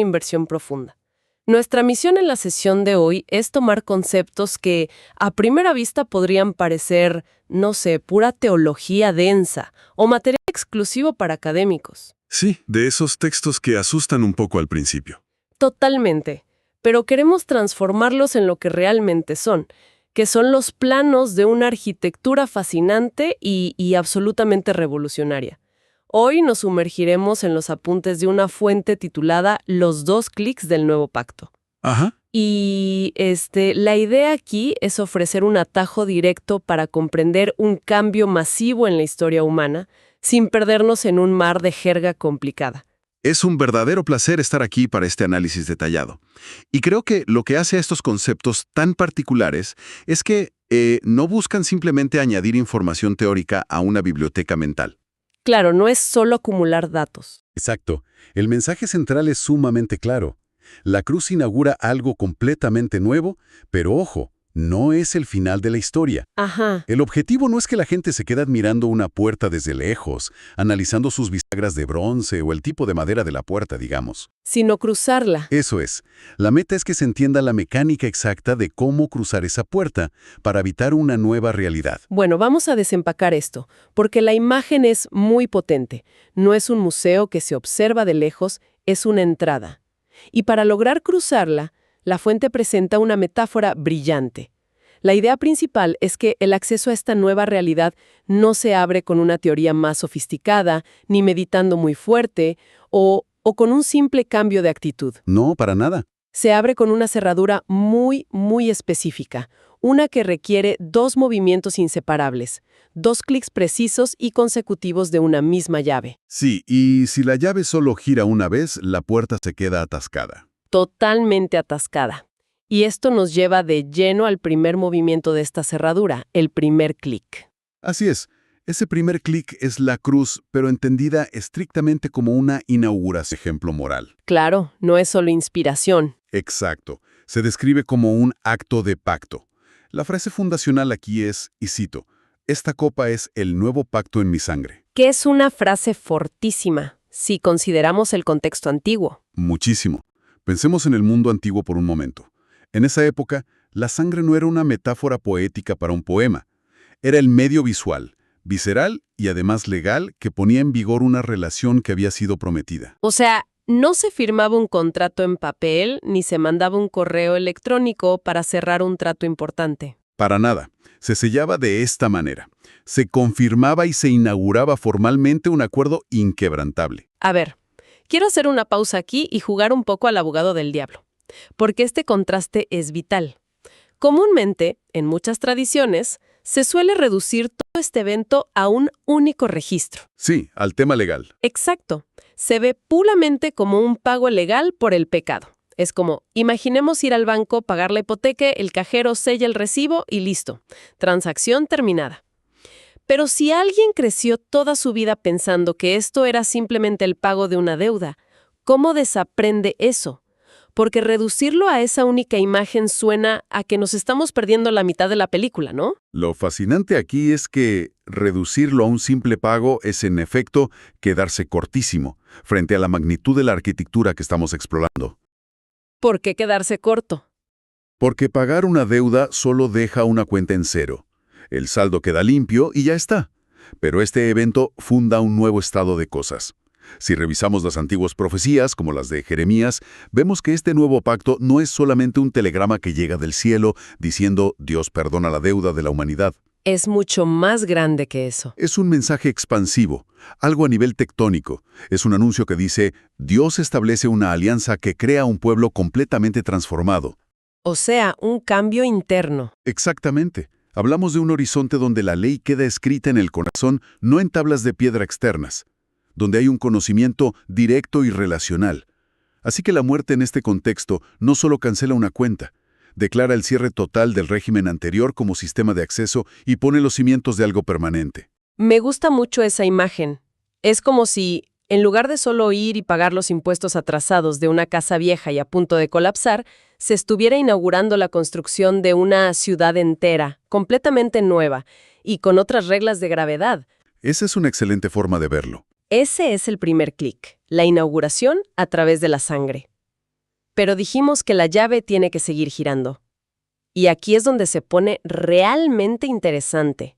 inversión profunda. Nuestra misión en la sesión de hoy es tomar conceptos que a primera vista podrían parecer, no sé, pura teología densa o material exclusivo para académicos. Sí, de esos textos que asustan un poco al principio. Totalmente. Pero queremos transformarlos en lo que realmente son, que son los planos de una arquitectura fascinante y absolutamente revolucionaria. Hoy nos sumergiremos en los apuntes de una fuente titulada Los 2 clics del Nuevo Pacto. Ajá. Y la idea aquí es ofrecer un atajo directo para comprender un cambio masivo en la historia humana, sin perdernos en un mar de jerga complicada. Es un verdadero placer estar aquí para este análisis detallado. Y creo que lo que hace a estos conceptos tan particulares es que no buscan simplemente añadir información teórica a una biblioteca mental. Claro, no es solo acumular datos. Exacto. El mensaje central es sumamente claro. La cruz inaugura algo completamente nuevo, pero ojo, no es el final de la historia. Ajá. El objetivo no es que la gente se quede admirando una puerta desde lejos, analizando sus bisagras de bronce o el tipo de madera de la puerta, digamos. Sino cruzarla. Eso es. La meta es que se entienda la mecánica exacta de cómo cruzar esa puerta para habitar una nueva realidad. Bueno, vamos a desempacar esto, porque la imagen es muy potente. No es un museo que se observa de lejos, es una entrada. Y para lograr cruzarla, la fuente presenta una metáfora brillante. La idea principal es que el acceso a esta nueva realidad no se abre con una teoría más sofisticada, ni meditando muy fuerte, o con un simple cambio de actitud. No, para nada. Se abre con una cerradura muy, muy específica, una que requiere 2 movimientos inseparables, 2 clics precisos y consecutivos de una misma llave. Sí, y si la llave solo gira una vez, la puerta se queda atascada. Totalmente atascada. Y esto nos lleva de lleno al primer movimiento de esta cerradura, el primer clic. Así es. Ese primer clic es la cruz, pero entendida estrictamente como una inauguración, ejemplo moral. Claro, no es solo inspiración. Exacto. Se describe como un acto de pacto. La frase fundacional aquí es, y cito, «Esta copa es el nuevo pacto en mi sangre». Que es una frase fortísima, si consideramos el contexto antiguo. Muchísimo. Pensemos en el mundo antiguo por un momento. En esa época, la sangre no era una metáfora poética para un poema. Era el medio visual, visceral y además legal que ponía en vigor una relación que había sido prometida. O sea, no se firmaba un contrato en papel ni se mandaba un correo electrónico para cerrar un trato importante. Para nada. Se sellaba de esta manera. Se confirmaba y se inauguraba formalmente un acuerdo inquebrantable. A ver, quiero hacer una pausa aquí y jugar un poco al abogado del diablo, porque este contraste es vital. Comúnmente, en muchas tradiciones, se suele reducir todo este evento a un único registro. Sí, al tema legal. Exacto. Se ve puramente como un pago legal por el pecado. Es como, imaginemos ir al banco, pagar la hipoteca, el cajero sella el recibo y listo. Transacción terminada. Pero si alguien creció toda su vida pensando que esto era simplemente el pago de una deuda, ¿cómo desaprende eso? Porque reducirlo a esa única imagen suena a que nos estamos perdiendo la mitad de la película, ¿no? Lo fascinante aquí es que reducirlo a un simple pago es en efecto quedarse cortísimo frente a la magnitud de la arquitectura que estamos explorando. ¿Por qué quedarse corto? Porque pagar una deuda solo deja una cuenta en cero. El saldo queda limpio y ya está. Pero este evento funda un nuevo estado de cosas. Si revisamos las antiguas profecías, como las de Jeremías, vemos que este nuevo pacto no es solamente un telegrama que llega del cielo diciendo «Dios perdona la deuda de la humanidad». Es mucho más grande que eso. Es un mensaje expansivo, algo a nivel tectónico. Es un anuncio que dice «Dios establece una alianza que crea un pueblo completamente transformado». O sea, un cambio interno. Exactamente. Hablamos de un horizonte donde la ley queda escrita en el corazón, no en tablas de piedra externas, donde hay un conocimiento directo y relacional. Así que la muerte en este contexto no solo cancela una cuenta, declara el cierre total del régimen anterior como sistema de acceso y pone los cimientos de algo permanente. Me gusta mucho esa imagen. Es como si, en lugar de solo ir y pagar los impuestos atrasados de una casa vieja y a punto de colapsar, se estuviera inaugurando la construcción de una ciudad entera, completamente nueva, y con otras reglas de gravedad. Esa es una excelente forma de verlo. Ese es el primer clic, la inauguración a través de la sangre. pero dijimos que la llave tiene que seguir girando. Y aquí es donde se pone realmente interesante,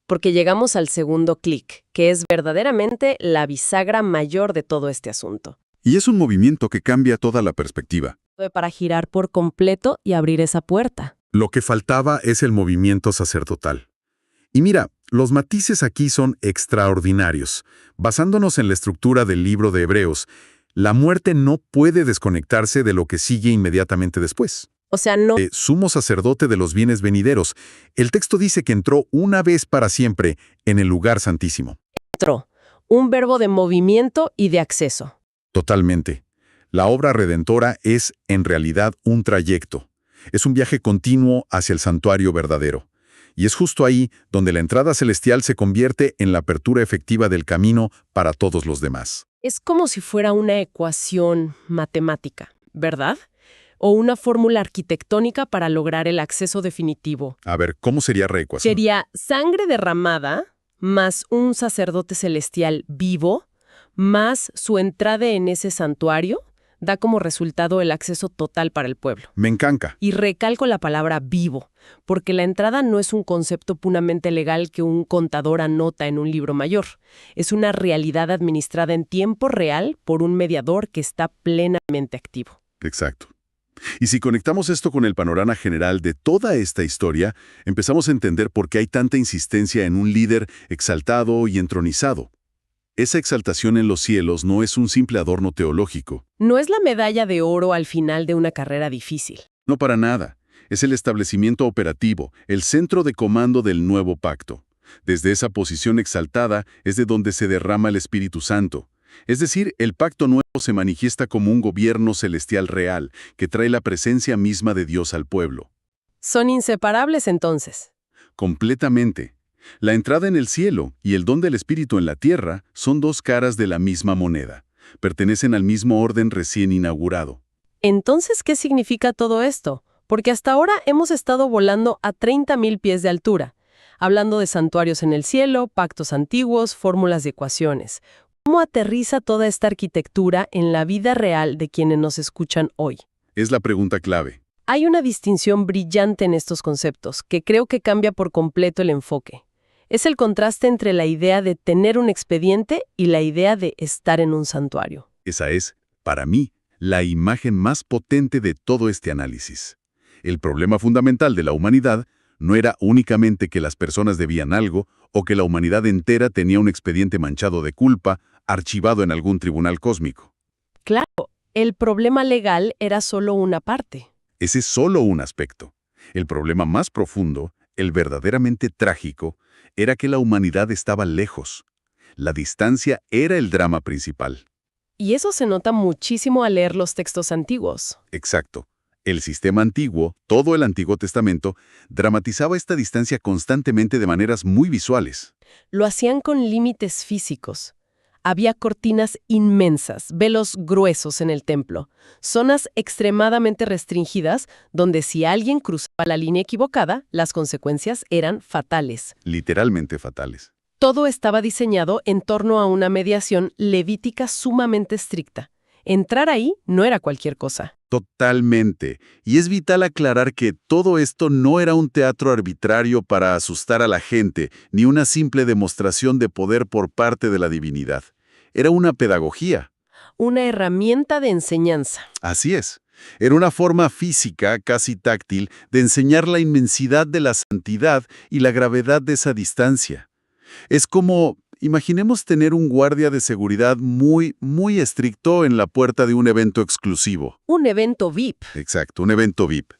porque llegamos al segundo clic, que es verdaderamente la bisagra mayor de todo este asunto. Y es un movimiento que cambia toda la perspectiva. Para girar por completo y abrir esa puerta. Lo que faltaba es el movimiento sacerdotal. Y mira, los matices aquí son extraordinarios. Basándonos en la estructura del libro de Hebreos, la muerte no puede desconectarse de lo que sigue inmediatamente después. O sea, no Sumo sacerdote de los bienes venideros. El texto dice que entró una vez para siempre en el lugar santísimo. entró. Un verbo de movimiento y de acceso. Totalmente. La obra redentora es, en realidad, un trayecto. Es un viaje continuo hacia el santuario verdadero. Y es justo ahí donde la entrada celestial se convierte en la apertura efectiva del camino para todos los demás. Es como si fuera una ecuación matemática, ¿verdad? O una fórmula arquitectónica para lograr el acceso definitivo. A ver, ¿cómo sería reecuación? Sería sangre derramada más un sacerdote celestial vivo más su entrada en ese santuario da como resultado el acceso total para el pueblo. Me encanta. Y recalco la palabra vivo, porque la entrada no es un concepto puramente legal que un contador anota en un libro mayor. Es una realidad administrada en tiempo real por un mediador que está plenamente activo. Exacto. Y si conectamos esto con el panorama general de toda esta historia, empezamos a entender por qué hay tanta insistencia en un líder exaltado y entronizado. Esa exaltación en los cielos no es un simple adorno teológico. No es la medalla de oro al final de una carrera difícil. No para nada. Es el establecimiento operativo, el centro de comando del nuevo pacto. Desde esa posición exaltada es de donde se derrama el Espíritu Santo. Es decir, el pacto nuevo se manifiesta como un gobierno celestial real que trae la presencia misma de Dios al pueblo. ¿Son inseparables entonces? Completamente. La entrada en el cielo y el don del Espíritu en la tierra son dos caras de la misma moneda. Pertenecen al mismo orden recién inaugurado. Entonces, ¿qué significa todo esto? Porque hasta ahora hemos estado volando a 30.000 pies de altura, hablando de santuarios en el cielo, pactos antiguos, fórmulas de ecuaciones. ¿Cómo aterriza toda esta arquitectura en la vida real de quienes nos escuchan hoy? Es la pregunta clave. Hay una distinción brillante en estos conceptos que creo que cambia por completo el enfoque. Es el contraste entre la idea de tener un expediente y la idea de estar en un santuario. Esa es, para mí, la imagen más potente de todo este análisis. El problema fundamental de la humanidad no era únicamente que las personas debían algo o que la humanidad entera tenía un expediente manchado de culpa, archivado en algún tribunal cósmico. Claro, el problema legal era solo una parte. Ese es solo un aspecto. El problema más profundo, el verdaderamente trágico, era que la humanidad estaba lejos. La distancia era el drama principal. Y eso se nota muchísimo al leer los textos antiguos. Exacto. El sistema antiguo, todo el Antiguo Testamento, dramatizaba esta distancia constantemente de maneras muy visuales. Lo hacían con límites físicos. Había cortinas inmensas, velos gruesos en el templo, zonas extremadamente restringidas donde si alguien cruzaba la línea equivocada, las consecuencias eran fatales. Literalmente fatales. Todo estaba diseñado en torno a una mediación levítica sumamente estricta. Entrar ahí no era cualquier cosa. Totalmente. Y es vital aclarar que todo esto no era un teatro arbitrario para asustar a la gente, ni una simple demostración de poder por parte de la divinidad. Era una pedagogía. Una herramienta de enseñanza. Así es. Era una forma física, casi táctil, de enseñar la inmensidad de la santidad y la gravedad de esa distancia. Es como, imaginemos tener un guardia de seguridad muy estricto en la puerta de un evento exclusivo. Un evento VIP. Exacto, un evento VIP.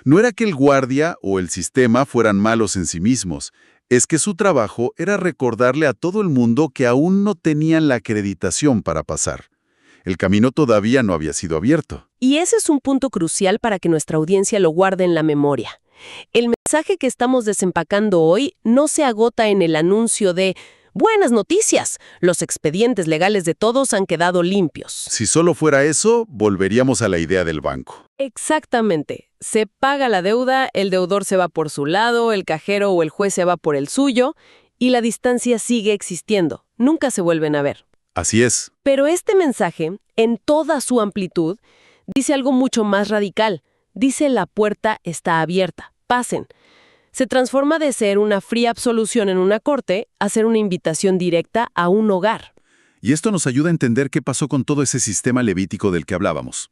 No era que el guardia o el sistema fueran malos en sí mismos, es que su trabajo era recordarle a todo el mundo que aún no tenían la acreditación para pasar. El camino todavía no había sido abierto. Y ese es un punto crucial para que nuestra audiencia lo guarde en la memoria. El mensaje que estamos desempacando hoy no se agota en el anuncio de «Buenas noticias, los expedientes legales de todos han quedado limpios». Si solo fuera eso, volveríamos a la idea del banco. Exactamente. Se paga la deuda, el deudor se va por su lado, el cajero o el juez se va por el suyo, y la distancia sigue existiendo. Nunca se vuelven a ver. Así es. Pero este mensaje, en toda su amplitud, Dice algo mucho más radical. Dice la puerta está abierta. Pasen. Se transforma de ser una fría absolución en una corte a ser una invitación directa a un hogar. Y esto nos ayuda a entender qué pasó con todo ese sistema levítico del que hablábamos.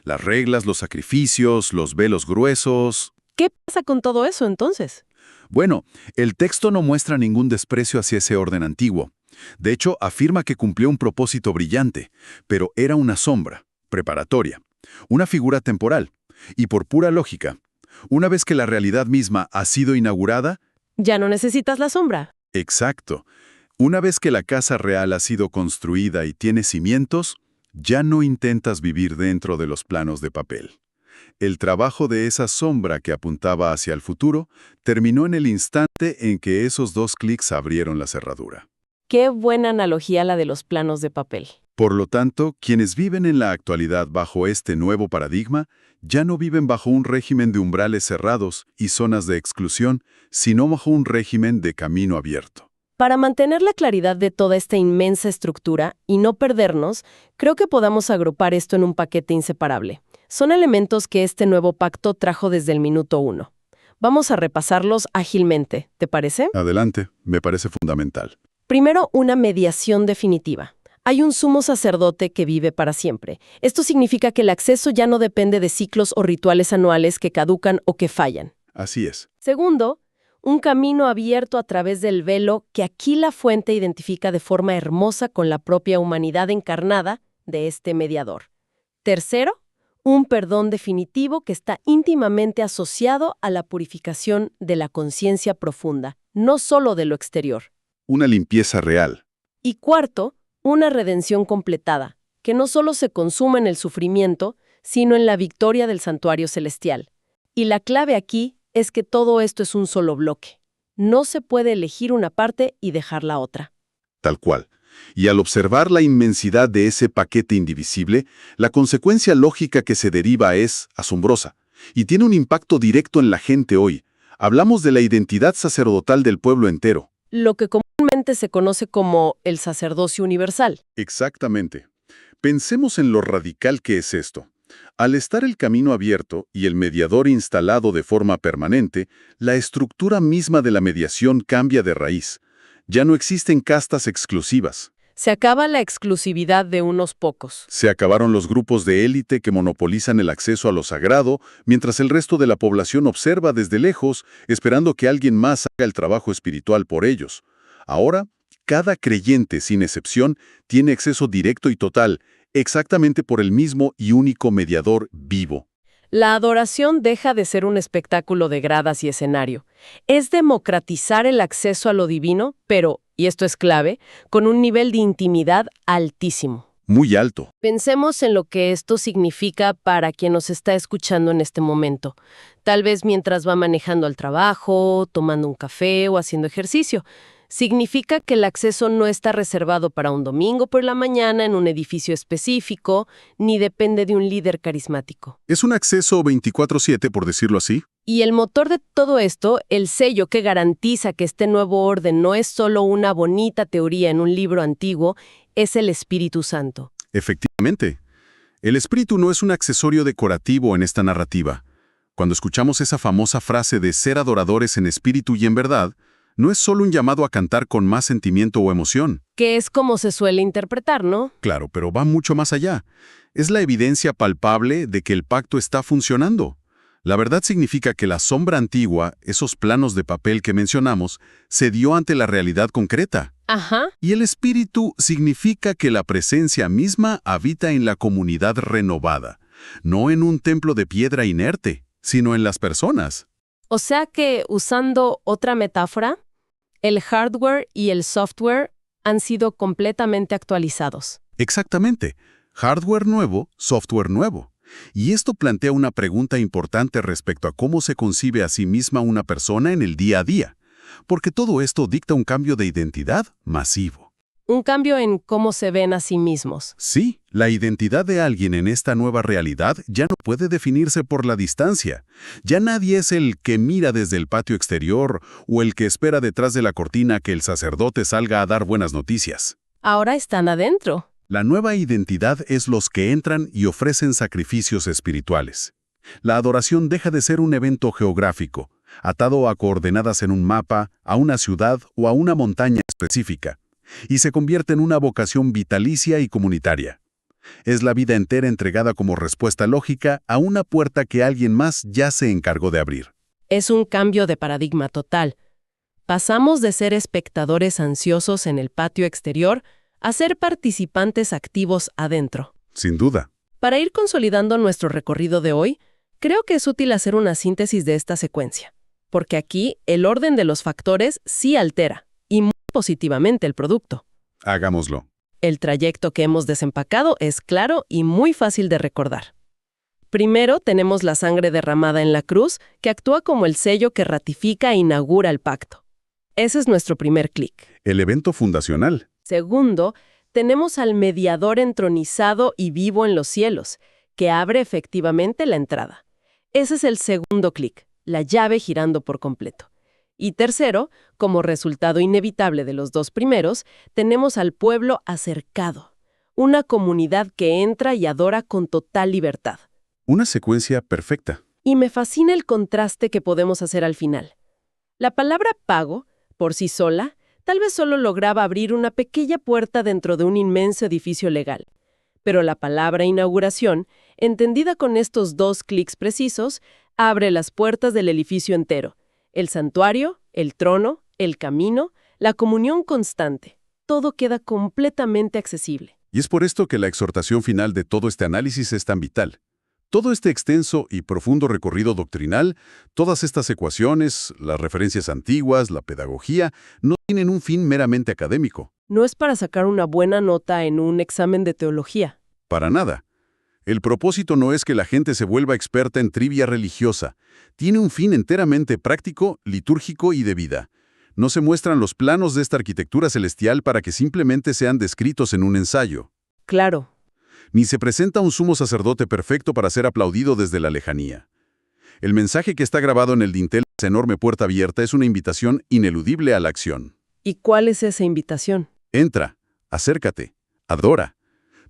Las reglas, los sacrificios, los velos gruesos. ¿Qué pasa con todo eso entonces? Bueno, el texto no muestra ningún desprecio hacia ese orden antiguo. De hecho, afirma que cumplió un propósito brillante, pero era una sombra, preparatoria, una figura temporal. Y por pura lógica, una vez que la realidad misma ha sido inaugurada... Ya no necesitas la sombra. Exacto. Una vez que la casa real ha sido construida y tiene cimientos, ya no intentas vivir dentro de los planos de papel. El trabajo de esa sombra que apuntaba hacia el futuro terminó en el instante en que esos 2 clics abrieron la cerradura. Qué buena analogía la de los planos de papel. Por lo tanto, quienes viven en la actualidad bajo este nuevo paradigma ya no viven bajo un régimen de umbrales cerrados y zonas de exclusión, sino bajo un régimen de camino abierto. Para mantener la claridad de toda esta inmensa estructura y no perdernos, creo que podamos agrupar esto en un paquete inseparable. Son elementos que este nuevo pacto trajo desde el minuto 1. Vamos a repasarlos ágilmente, ¿te parece? Adelante, me parece fundamental. Primero, una mediación definitiva. Hay un sumo sacerdote que vive para siempre. Esto significa que el acceso ya no depende de ciclos o rituales anuales que caducan o que fallan. Así es. Segundo, un camino abierto a través del velo que aquí la fuente identifica de forma hermosa con la propia humanidad encarnada de este mediador. Tercero, un perdón definitivo que está íntimamente asociado a la purificación de la conciencia profunda, no solo de lo exterior. Una limpieza real. Y cuarto, una redención completada, que no solo se consuma en el sufrimiento, sino en la victoria del santuario celestial. Y la clave aquí es que todo esto es un solo bloque. No se puede elegir una parte y dejar la otra. Tal cual. Y al observar la inmensidad de ese paquete indivisible, la consecuencia lógica que se deriva es asombrosa y tiene un impacto directo en la gente hoy. Hablamos de la identidad sacerdotal del pueblo entero. Lo que comúnmente se conoce como el sacerdocio universal. Exactamente. Pensemos en lo radical que es esto. Al estar el camino abierto y el mediador instalado de forma permanente, la estructura misma de la mediación cambia de raíz. Ya no existen castas exclusivas. Se acaba la exclusividad de unos pocos. Se acabaron los grupos de élite que monopolizan el acceso a lo sagrado, mientras el resto de la población observa desde lejos, esperando que alguien más haga el trabajo espiritual por ellos. Ahora, cada creyente, sin excepción, tiene acceso directo y total, exactamente por el mismo y único mediador vivo. La adoración deja de ser un espectáculo de gradas y escenario. Es democratizar el acceso a lo divino, pero, y esto es clave, con un nivel de intimidad altísimo. Muy alto. Pensemos en lo que esto significa para quien nos está escuchando en este momento. Tal vez mientras va manejando al trabajo, tomando un café o haciendo ejercicio. Significa que el acceso no está reservado para un domingo por la mañana en un edificio específico, ni depende de un líder carismático. Es un acceso 24/7, por decirlo así. Y el motor de todo esto, el sello que garantiza que este nuevo orden no es solo una bonita teoría en un libro antiguo, es el Espíritu Santo. Efectivamente. El espíritu no es un accesorio decorativo en esta narrativa. Cuando escuchamos esa famosa frase de ser adoradores en espíritu y en verdad, no es solo un llamado a cantar con más sentimiento o emoción. Que es como se suele interpretar, ¿no? Claro, pero va mucho más allá. Es la evidencia palpable de que el pacto está funcionando. La verdad significa que la sombra antigua, esos planos de papel que mencionamos, se dio ante la realidad concreta. Ajá. Y el espíritu significa que la presencia misma habita en la comunidad renovada, no en un templo de piedra inerte, sino en las personas. O sea que, usando otra metáfora, el hardware y el software han sido completamente actualizados. Exactamente. Hardware nuevo, software nuevo. Y esto plantea una pregunta importante respecto a cómo se concibe a sí misma una persona en el día a día, porque todo esto dicta un cambio de identidad masivo. Un cambio en cómo se ven a sí mismos. Sí, la identidad de alguien en esta nueva realidad ya no puede definirse por la distancia. Ya nadie es el que mira desde el patio exterior o el que espera detrás de la cortina que el sacerdote salga a dar buenas noticias. Ahora están adentro. La nueva identidad es los que entran y ofrecen sacrificios espirituales. La adoración deja de ser un evento geográfico, atado a coordenadas en un mapa, a una ciudad o a una montaña específica, y se convierte en una vocación vitalicia y comunitaria. Es la vida entera entregada como respuesta lógica a una puerta que alguien más ya se encargó de abrir. Es un cambio de paradigma total. Pasamos de ser espectadores ansiosos en el patio exterior a ser participantes activos adentro. Sin duda. Para ir consolidando nuestro recorrido de hoy, creo que es útil hacer una síntesis de esta secuencia, porque aquí el orden de los factores sí altera, y muy positivamente el producto. Hagámoslo. El trayecto que hemos desempacado es claro y muy fácil de recordar. Primero tenemos la sangre derramada en la cruz, que actúa como el sello que ratifica e inaugura el pacto. Ese es nuestro primer clic. El evento fundacional. Segundo, tenemos al mediador entronizado y vivo en los cielos, que abre efectivamente la entrada. Ese es el segundo clic, la llave girando por completo. Y tercero, como resultado inevitable de los dos primeros, tenemos al pueblo acercado, una comunidad que entra y adora con total libertad. Una secuencia perfecta. Y me fascina el contraste que podemos hacer al final. La palabra pago, por sí sola, tal vez solo lograba abrir una pequeña puerta dentro de un inmenso edificio legal. Pero la palabra inauguración, entendida con estos dos clics precisos, abre las puertas del edificio entero. El santuario, el trono, el camino, la comunión constante. Todo queda completamente accesible. Y es por esto que la exhortación final de todo este análisis es tan vital. Todo este extenso y profundo recorrido doctrinal, todas estas ecuaciones, las referencias antiguas, la pedagogía, no tienen un fin meramente académico. No es para sacar una buena nota en un examen de teología. Para nada. El propósito no es que la gente se vuelva experta en trivia religiosa. Tiene un fin enteramente práctico, litúrgico y de vida. No se muestran los planos de esta arquitectura celestial para que simplemente sean descritos en un ensayo. Claro. Ni se presenta un sumo sacerdote perfecto para ser aplaudido desde la lejanía. El mensaje que está grabado en el dintel de esa enorme puerta abierta es una invitación ineludible a la acción. ¿Y cuál es esa invitación? Entra, acércate, adora.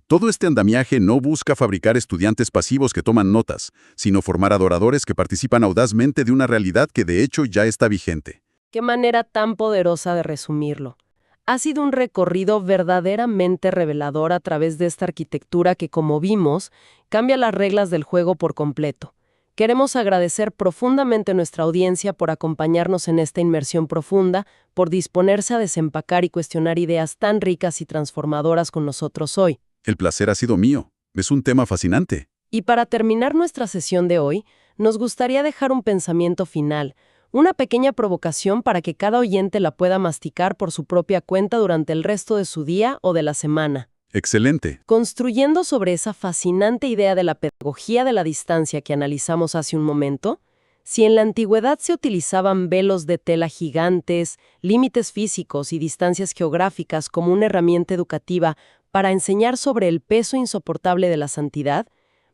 Todo este andamiaje no busca fabricar estudiantes pasivos que toman notas, sino formar adoradores que participan audazmente de una realidad que de hecho ya está vigente. Qué manera tan poderosa de resumirlo. Ha sido un recorrido verdaderamente revelador a través de esta arquitectura que, como vimos, cambia las reglas del juego por completo. Queremos agradecer profundamente a nuestra audiencia por acompañarnos en esta inmersión profunda, por disponerse a desempacar y cuestionar ideas tan ricas y transformadoras con nosotros hoy. El placer ha sido mío. Es un tema fascinante. Y para terminar nuestra sesión de hoy, nos gustaría dejar un pensamiento final, una pequeña provocación para que cada oyente la pueda masticar por su propia cuenta durante el resto de su día o de la semana. Excelente. Construyendo sobre esa fascinante idea de la pedagogía de la distancia que analizamos hace un momento, si en la antigüedad se utilizaban velos de tela gigantes, límites físicos y distancias geográficas como una herramienta educativa para enseñar sobre el peso insoportable de la santidad,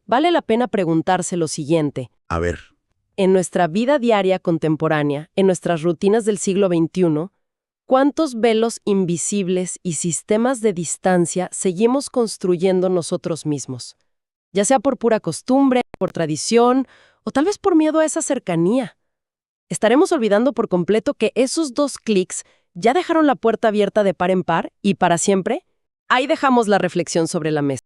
vale la pena preguntarse lo siguiente. A ver. En nuestra vida diaria contemporánea, en nuestras rutinas del siglo XXI, ¿cuántos velos invisibles y sistemas de distancia seguimos construyendo nosotros mismos? Ya sea por pura costumbre, por tradición, o tal vez por miedo a esa cercanía. ¿Estaremos olvidando por completo que esos dos clics ya dejaron la puerta abierta de par en par y para siempre? Ahí dejamos la reflexión sobre la mesa.